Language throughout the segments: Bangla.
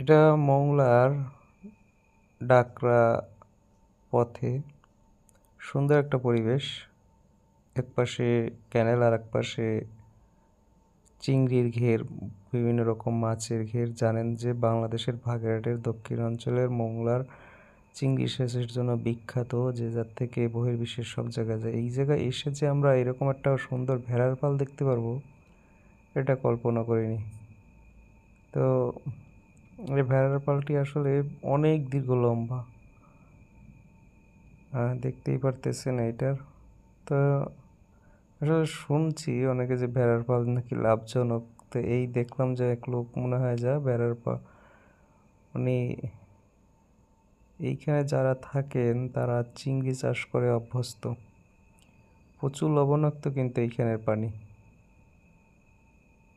এটা মংলার ডাকরা পথে সুন্দর একটা পরিবেশ। একপাশে ক্যানেল আর একপাশে চিংড়ির ঘের, বিভিন্ন রকম মাছের ঘের। জানেন যে বাংলাদেশের বাগেরহাটের দক্ষিণ অঞ্চলের মংলার চিংড়ি সেচের জন্য বিখ্যাত, যে যার থেকে বহির্বিশ্বের সব জায়গায় যায়। এই জায়গায় এসে যে আমরা এরকম একটা সুন্দর ভেড়ার পাল দেখতে পারবো, এটা কল্পনা করিনি। তো এই ভেড়ার পালটি আসলে অনেক দীর্ঘ লম্বা, দেখতেই পারতেছেন এইটার। তো আসলে শুনছি অনেকে যে ভেড়ার পাল নাকি লাভজনক। তো এই দেখলাম যে এক লোক মনে হয় যা ভেড়ার পাল, উনি এইখানে যারা থাকেন তারা চিংড়ি চাষ করে অভ্যস্ত। প্রচুর লবণাক্ত কিন্তু এইখানের পানি,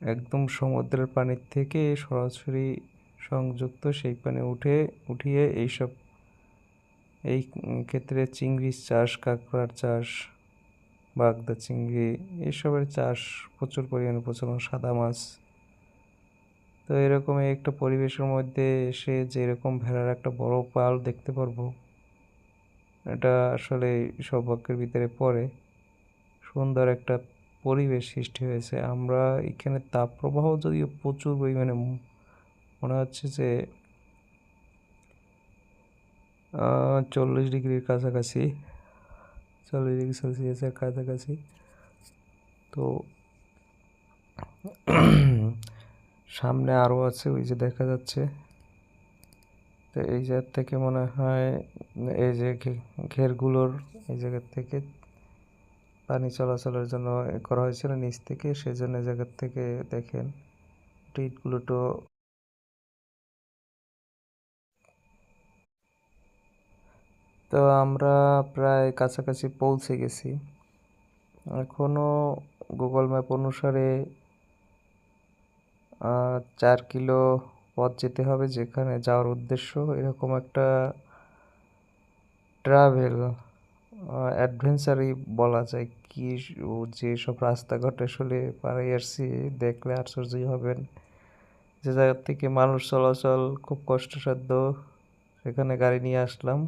একদম সমুদ্রের পানির থেকে সরাসরি সংযুক্ত। সেই পানি উঠিয়ে এইসব এই ক্ষেত্রে চিংড়ির চাষ, কাঁকড়ার চাষ, বাগদা চিংড়ি এইসবের চাষ প্রচুর পরিমাণে প্রচলন, সাদা মাছ। তো এরকম একটা পরিবেশের মধ্যে এসে যে এরকম ভেড়ার একটা বড় পাল দেখতে পারবো, এটা আসলে সৌভাগ্যের ভিতরে পড়ে। সুন্দর একটা পরিবেশ সৃষ্টি হয়েছে। আমরা এখানে তাপপ্রবাহ যদিও প্রচুর পরিমাণে, মনে হচ্ছে যে 40 ডিগ্রির কাছাকাছি, 40 ডিগ্রি সেলসিয়াসের কাছাকাছি। তো সামনে আরও আছে, ওই যে দেখা যাচ্ছে। তো এই জায়গা থেকে মনে হয় এই যে ঘেরগুলোর এই জায়গার থেকে পানি চলাচলের জন্য করা হয়েছিল নিচ থেকে, সেজন্য জায়গার থেকে দেখেন ইটগুলো তো। তো আমরা প্রায় কাছাকাছি পৌঁছে গেছি। এখনও গুগল ম্যাপ অনুসারে 4 কিলো পথ যেতে হবে যেখানে যাওয়ার উদ্দেশ্য। এরকম একটা ট্রাভেল অ্যাডভেঞ্চারই বলা যায় কি। যে সব রাস্তাঘাট আসলে পাড়াই আসছি, দেখলে আশ্চর্যই হবেন। যে জায়গার থেকে মানুষ চলাচল খুব কষ্টসাধ্য, সেখানে গাড়ি নিয়ে আসলাম।